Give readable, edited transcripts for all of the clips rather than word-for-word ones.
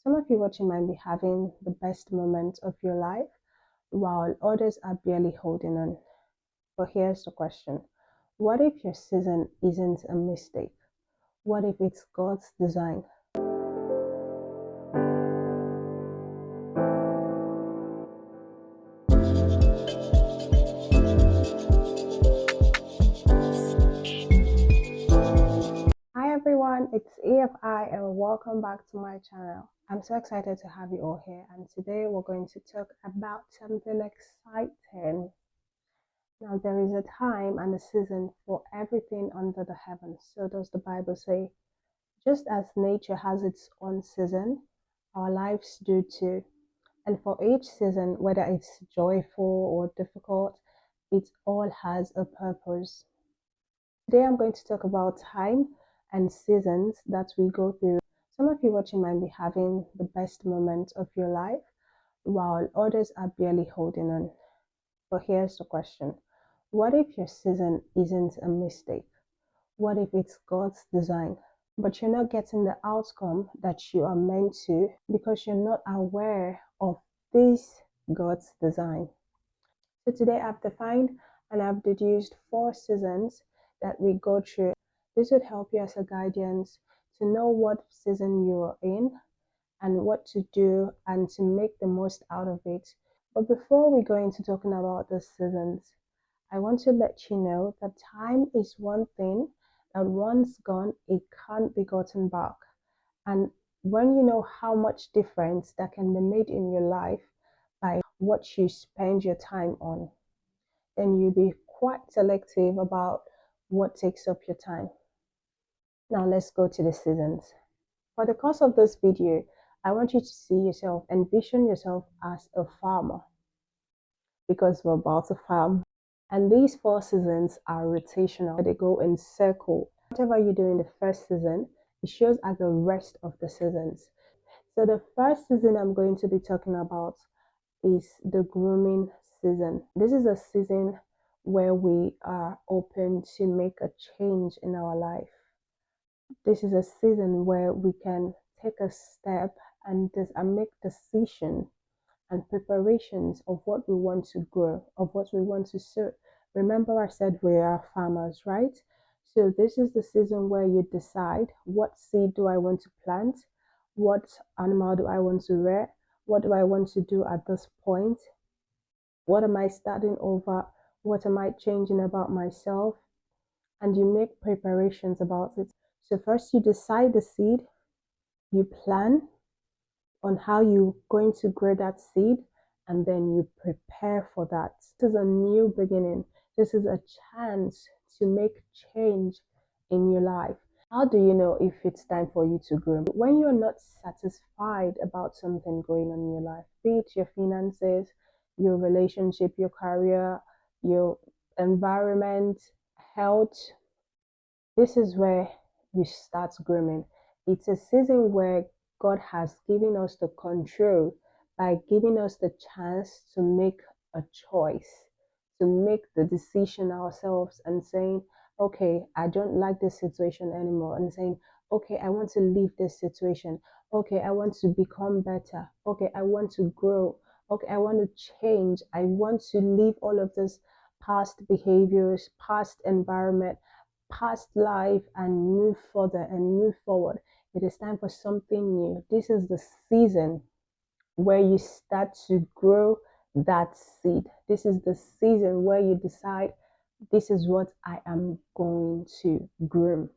Some of you watching might be having the best moment of your life, while others are barely holding on. But here's the question. What if your season isn't a mistake? What if it's God's design? Hi everyone, it's AFI and welcome back to my channel. I'm so excited to have you all here, and today we're going to talk about something exciting. Now, there is a time and a season for everything under the heavens. So does the Bible say. Just as nature has its own season, our lives do too. And for each season, whether it's joyful or difficult, it all has a purpose. Today I'm going to talk about time and seasons that we go through. Some of you watching might be having the best moment of your life, while others are barely holding on. But here's the question. What if your season isn't a mistake? What if it's God's design? But you're not getting the outcome that you are meant to because you're not aware of this God's design. So today I've defined and I've deduced 4 seasons that we go through. This would help you as a guidance to know what season you're in and what to do and to make the most out of it. But before we go into talking about the seasons, I want to let you know that time is one thing that once gone, it can't be gotten back. And when you know how much difference that can be made in your life by what you spend your time on, then you'll be quite selective about what takes up your time. Now let's go to the seasons. For the course of this video, I want you to see yourself, envision yourself as a farmer, because we're about to farm. And these 4 seasons are rotational. They go in circle. Whatever you do in the first season, it shows at the rest of the seasons. So the first season I'm going to be talking about is the grooming season. This is a season where we are open to make a change in our life. This is a season where we can take a step and make decisions and preparations of what we want to grow, of what we want to sow. Remember, I said we are farmers, right? So this is the season where you decide, what seed do I want to plant? What animal do I want to rear? What do I want to do at this point? What am I starting over? What am I changing about myself? And you make preparations about it. So first you decide the seed, you plan on how you're going to grow that seed, and then you prepare for that. This is a new beginning. This is a chance to make change in your life. How do you know if it's time for you to grow? When you're not satisfied about something going on in your life, be it your finances, your relationship, your career, your environment, health, this is where you start grooming. It's a season where God has given us the control by giving us the chance to make a choice, to make the decision ourselves and saying, okay, I don't like this situation anymore, and saying, okay, I want to leave this situation. Okay, I want to become better. Okay, I want to grow. Okay, I want to change. I want to leave all of this past behaviors, past environment, past life, and move further and move forward. It is time for something new. This is the season where you start to grow that seed. This is the season where you decide, this is what I am going to groom.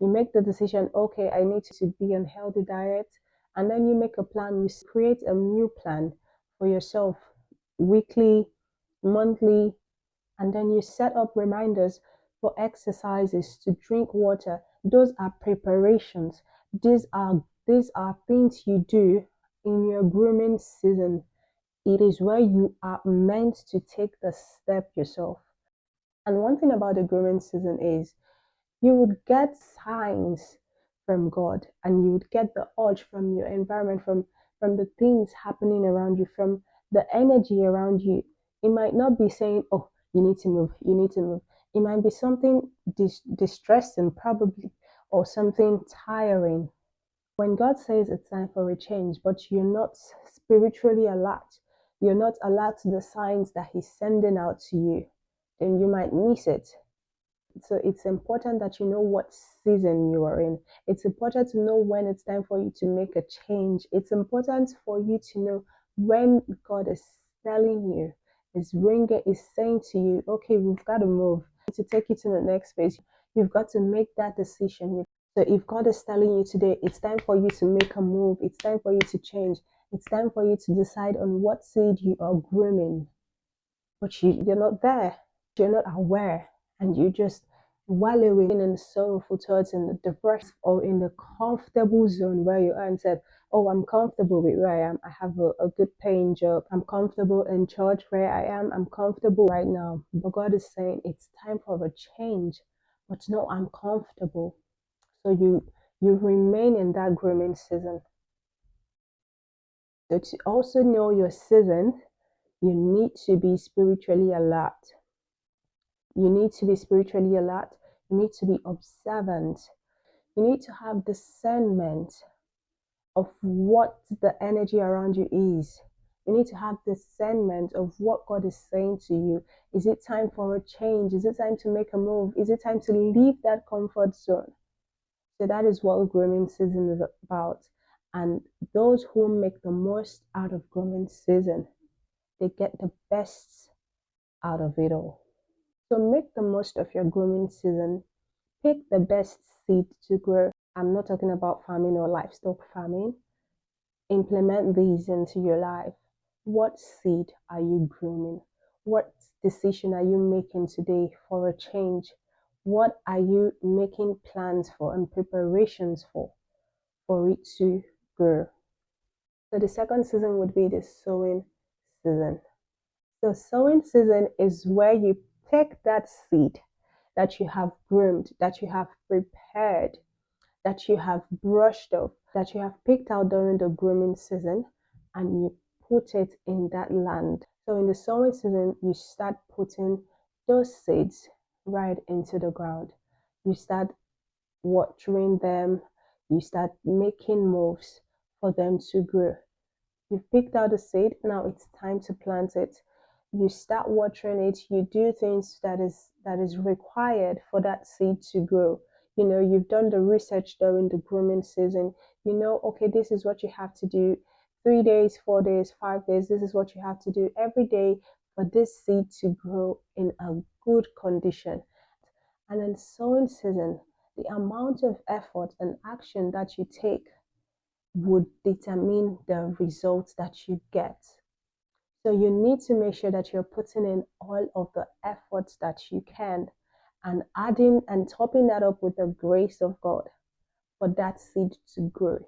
You make the decision, okay, I need to be on healthy diet, and then you make a plan. You create a new plan for yourself, weekly, monthly, and then you set up reminders for exercises, to drink water. Those are preparations. These are things you do in your grooming season. It is where you are meant to take the step yourself. And one thing about the grooming season is you would get signs from God, and you would get the urge from your environment, from the things happening around you, from the energy around you. It might not be saying, oh, you need to move, you need to move. It might be something distressing, probably, or something tiring. When God says it's time for a change, but you're not spiritually alert, you're not alert to the signs that He's sending out to you, then you might miss it. So it's important that you know what season you are in. It's important to know when it's time for you to make a change. It's important for you to know when God is telling you, is saying to you, okay, we've got to move to take you to the next phase. You've got to make that decision. So if God is telling you today, it's time for you to make a move, it's time for you to change, it's time for you to decide on what seed you are grooming, but you're not there, you're not aware, and you just wallowing in sorrowful thoughts, in the depressed or in the comfortable zone where you are, and said, oh, I'm comfortable with where I am. I have a good paying job. I'm comfortable in church where I am. I'm comfortable right now. But God is saying it's time for a change. But no, I'm comfortable. So you remain in that grooming season. So to also know your season, you need to be spiritually alert. You need to be spiritually alert. You need to be observant. You need to have discernment of what the energy around you is. You need to have discernment of what God is saying to you. Is it time for a change? Is it time to make a move? Is it time to leave that comfort zone? So that is what grooming season is about. And those who make the most out of grooming season, they get the best out of it all. So make the most of your grooming season. Pick the best seed to grow. I'm not talking about farming or livestock farming. Implement these into your life. What seed are you grooming? What decision are you making today for a change? What are you making plans for and preparations for it to grow? So the second season would be the sowing season. So sowing season is where you take that seed that you have groomed, that you have prepared, that you have brushed off, that you have picked out during the grooming season, and you put it in that land. So in the sowing season, you start putting those seeds right into the ground. You start watering them, you start making moves for them to grow. You've picked out the seed, now it's time to plant it. You start watering it, you do things that is required for that seed to grow. You know, you've done the research during the grooming season. You know, okay, this is what you have to do. 3 days, 4 days, 5 days, this is what you have to do every day for this seed to grow in a good condition. And in sowing season, the amount of effort and action that you take would determine the results that you get. So you need to make sure that you're putting in all of the efforts that you can and adding and topping that up with the grace of God for that seed to grow.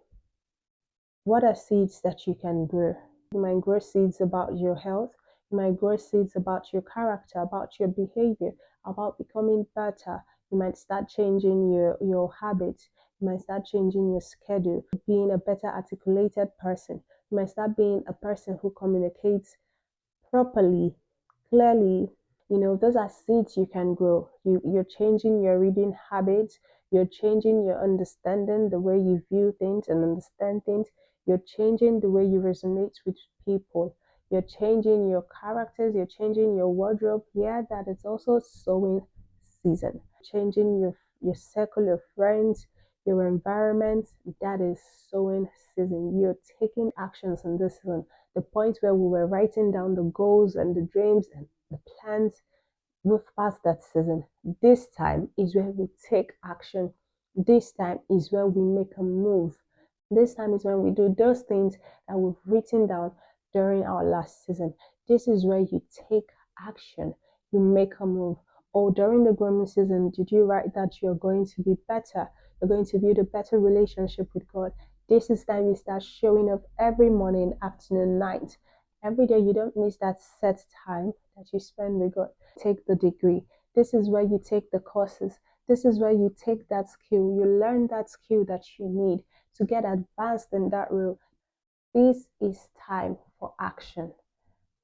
What are seeds that you can grow? You might grow seeds about your health. You might grow seeds about your character, about your behavior, about becoming better. You might start changing your habits. You might start changing your schedule, being a better articulated person. You might start being a person who communicates properly, clearly. You know, those are seeds you can grow. You're changing your reading habits, you're changing your understanding, the way you view things and understand things, you're changing the way you resonate with people, you're changing your characters, you're changing your wardrobe. Yeah, that is also sowing season. Changing your circle of friends, your environment, that is sowing season. You're taking actions in this season. The point where we were writing down the goals and the dreams and the plans, we've passed that season. This time is where we take action. This time is where we make a move. This time is when we do those things that we've written down during our last season. This is where you take action. You make a move. Or during the grooming season, did you write that you're going to be better? You're going to build a better relationship with God. This is time you start showing up every morning, afternoon, night. Every day you don't miss that set time that you spend with God. Take the degree. This is where you take the courses. This is where you take that skill. You learn that skill that you need to get advanced in that role. This is time for action.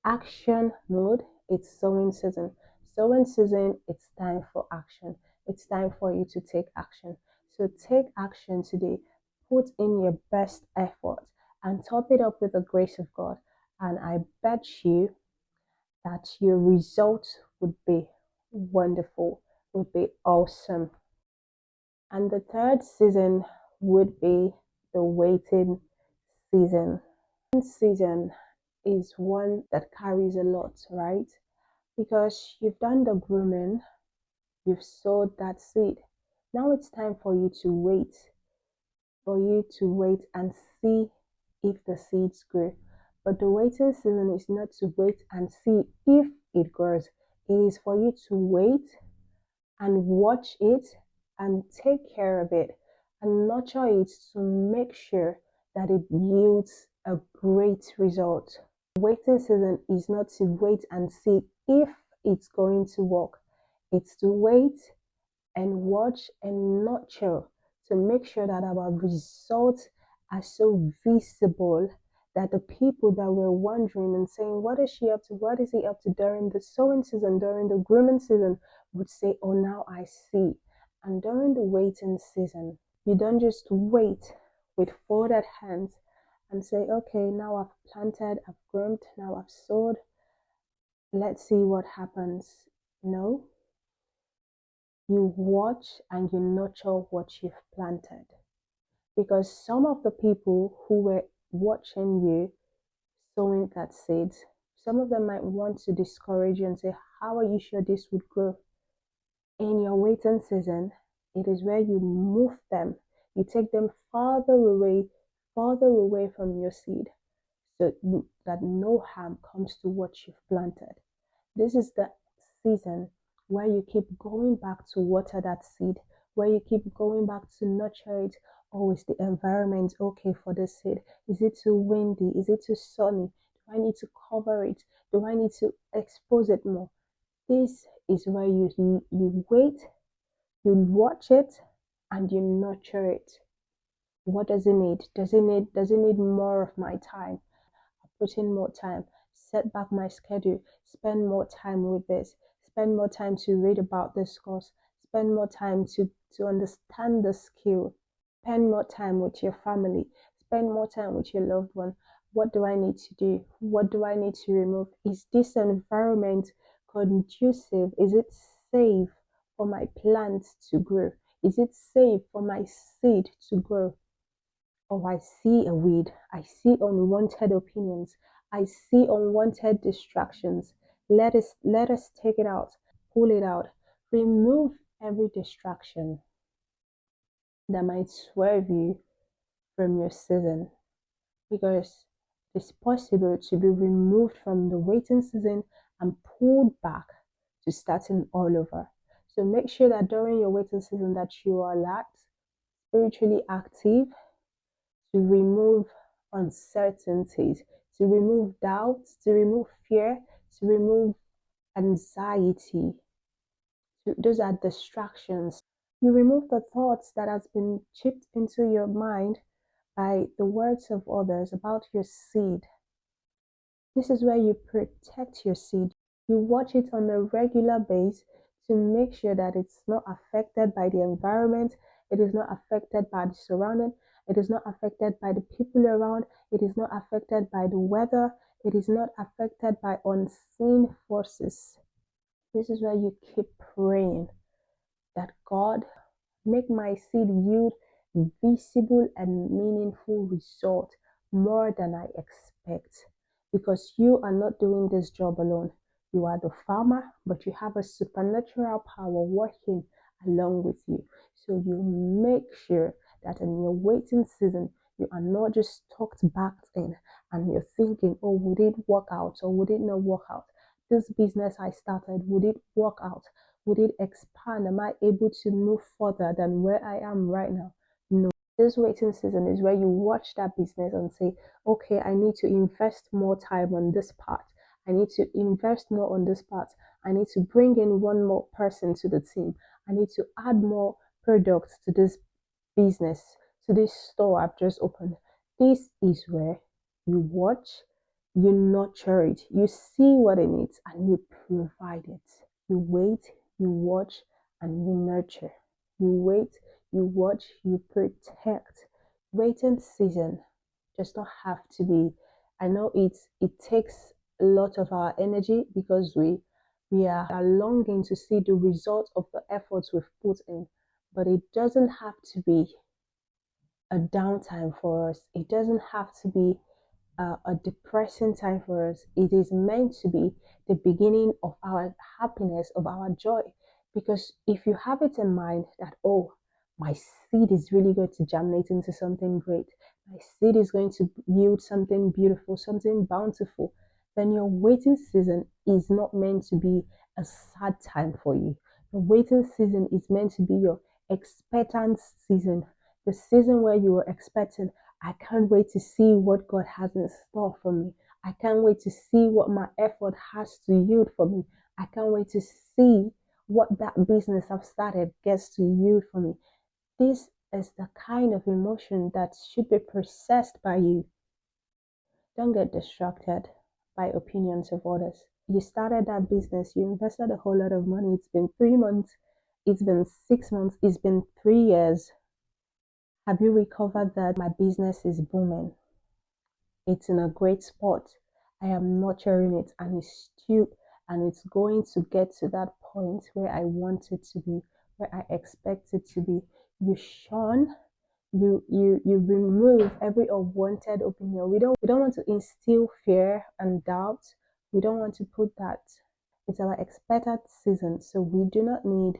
Action mode, it's sowing season. Sowing season, it's time for action. It's time for you to take action. So take action today. put in your best effort and top it up with the grace of God. And I bet you that your result would be wonderful, would be awesome. And the third season would be the waiting season. Season is one that carries a lot, right? Because you've done the grooming, you've sowed that seed. Now it's time for you to wait and see if the seeds grow. But the waiting season is not to wait and see if it grows. It is for you to wait and watch it and take care of it and nurture it to make sure that it yields a great result. Waiting season is not to wait and see if it's going to work. It's to wait and watch and nurture to make sure that our results are so visible that the people that were wondering and saying, what is she up to? What is he up to during the sowing season, during the grooming season, would say, oh, now I see. And during the waiting season, you don't just wait with folded hands and say, okay, now I've planted, I've groomed, now I've sowed, let's see what happens. No, you watch and you nurture what you've planted. Because some of the people who were watching you sowing that seed, some of them might want to discourage you and say, how are you sure this would grow? In your waiting season, it is where you move them, you take them farther away from your seed, so that no harm comes to what you've planted. This is the season where you keep going back to water that seed, where you keep going back to nurture it. Oh, is the environment okay for the seed? Is it too windy? Is it too sunny? Do I need to cover it? Do I need to expose it more? This is where you wait, you watch it, and you nurture it. What does it need? Does it need more of my time? Put in more time, set back my schedule, spend more time with this, spend more time to read about this course, spend more time to understand the skill, spend more time with your family, spend more time with your loved one. What do I need to do? What do I need to remove? Is this environment conducive? Is it safe for my plants to grow? Is it safe for my seed to grow? Oh, I see a weed. I see unwanted opinions. I see unwanted distractions. Let us take it out, pull it out, remove every distraction that might swerve you from your season, because it's possible to be removed from the waiting season and pulled back to starting all over. So make sure that during your waiting season that you are alert, spiritually active, to remove uncertainties, to remove doubts, to remove fear, to remove anxiety. Those are distractions. You remove the thoughts that has been chipped into your mind by the words of others about your seed. This is where you protect your seed. You watch it on a regular basis to make sure that it's not affected by the environment, it is not affected by the surrounding, it is not affected by the people around, it is not affected by the weather, it is not affected by unseen forces. This is where you keep praying that God, make my seed yield visible and meaningful result more than I expect. Because you are not doing this job alone. You are the farmer, but you have a supernatural power working along with you. So you make sure that in your waiting season, you are not just tucked back in and you're thinking, oh, would it work out or would it not work out? This business I started, would it work out? Would it expand? Am I able to move further than where I am right now? No. This waiting season is where you watch that business and say, okay, I need to invest more time on this part. I need to invest more on this part. I need to bring in one more person to the team. I need to add more products to this business, to this store I've just opened. This is where you watch, you nurture it, you see what it needs, and you provide it. You wait, you watch, and you nurture. You wait, you watch, you protect, waiting season does not have to be. I know it takes a lot of our energy because we are longing to see the result of the efforts we've put in, but it doesn't have to be a downtime for us. It doesn't have to be a depressing time for us. It is meant to be the beginning of our happiness, of our joy. Because if you have it in mind that, oh, my seed is really going to germinate into something great, my seed is going to yield something beautiful, something bountiful, then your waiting season is not meant to be a sad time for you. The waiting season is meant to be your expectant season, the season where you are expecting. I can't wait to see what God has in store for me. I can't wait to see what my effort has to yield for me. I can't wait to see what that business I've started gets to yield for me. This is the kind of emotion that should be processed by you. Don't get distracted by opinions of others. You started that business, you invested a whole lot of money. It's been 3 months, it's been 6 months, it's been 3 years. Have you recovered that my business is booming? It's in a great spot. I am nurturing it and it's still and it's going to get to that point where I want it to be, where I expect it to be. You shun, you remove every unwanted opinion. We don't want to instill fear and doubt. We don't want to put that. It's our expected season, so we do not need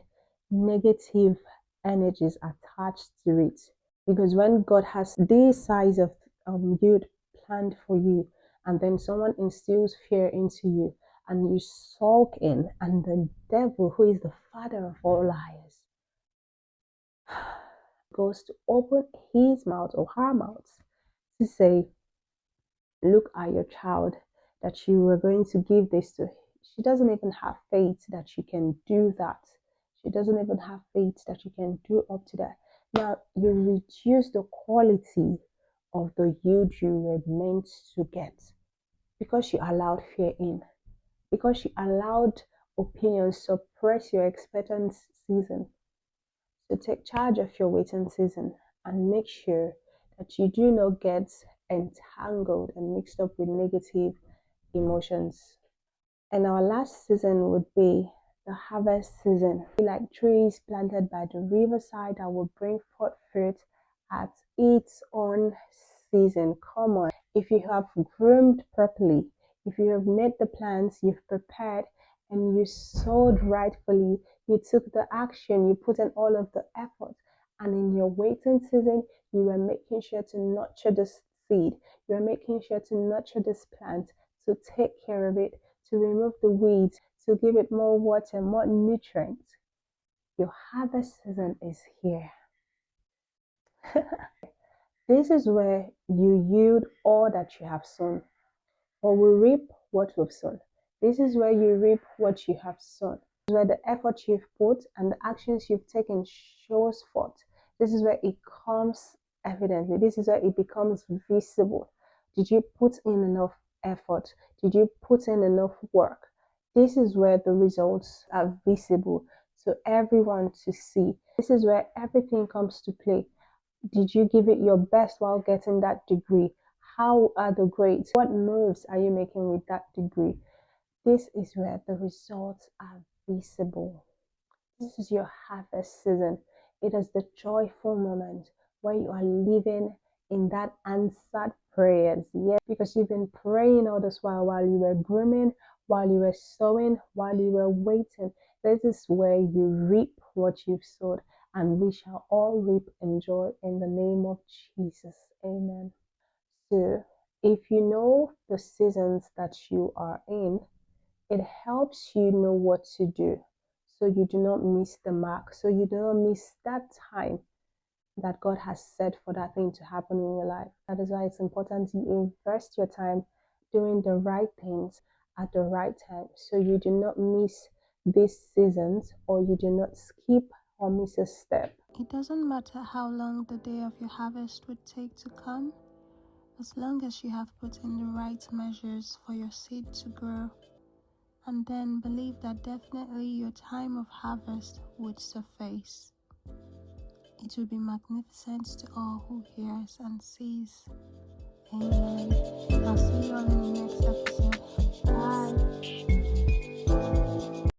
negative energies attached to it. Because when God has this size of yield planned for you, and then someone instills fear into you, and you sulk in, and the devil, who is the father of all liars, goes to open his mouth or her mouth to say, look at your child that you were going to give this to. She doesn't even have faith that you can do that. She doesn't even have faith that you can do up to that. Now you reduce the quality of the yield you were meant to get because you allowed fear in, because you allowed opinions suppress your expectant season. So take charge of your waiting season and make sure that you do not get entangled and mixed up with negative emotions. And our last season would be the harvest season. Like trees planted by the riverside that will bring forth fruit at its own season. Come on. If you have groomed properly, if you have made the plans, you've prepared, and you sowed rightfully, you took the action, you put in all of the effort, and in your waiting season, you were making sure to nurture the seed, you were making sure to nurture this plant, to take care of it, to remove the weeds, to give it more water, more nutrients. Your harvest season is here. This is where you yield all that you have sown, or we reap what we've sown. This is where you reap what you have sown. This is where the effort you've put and the actions you've taken shows forth. This is where it comes evidently. This is where it becomes visible. Did you put in enough effort? Did you put in enough work? This is where the results are visible to everyone to see. This is where everything comes to play. Did you give it your best while getting that degree? How are the grades? What moves are you making with that degree? This is where the results are visible. This is your harvest season. It is the joyful moment where you are living in that answered prayers. Yes, because you've been praying all this while you were grooming, while you were sowing, while you were waiting. This is where you reap what you've sowed, and we shall all reap and joy in the name of Jesus. Amen. So, if you know the seasons that you are in, it helps you know what to do so you do not miss the mark, so you do not miss that time that God has set for that thing to happen in your life. That is why it's important you invest your time doing the right things at the right time so you do not miss these seasons or you do not skip or miss a step. It doesn't matter how long the day of your harvest would take to come, as long as you have put in the right measures for your seed to grow. And then believe that definitely your time of harvest would surface. It will be magnificent to all who hears and sees. Amen.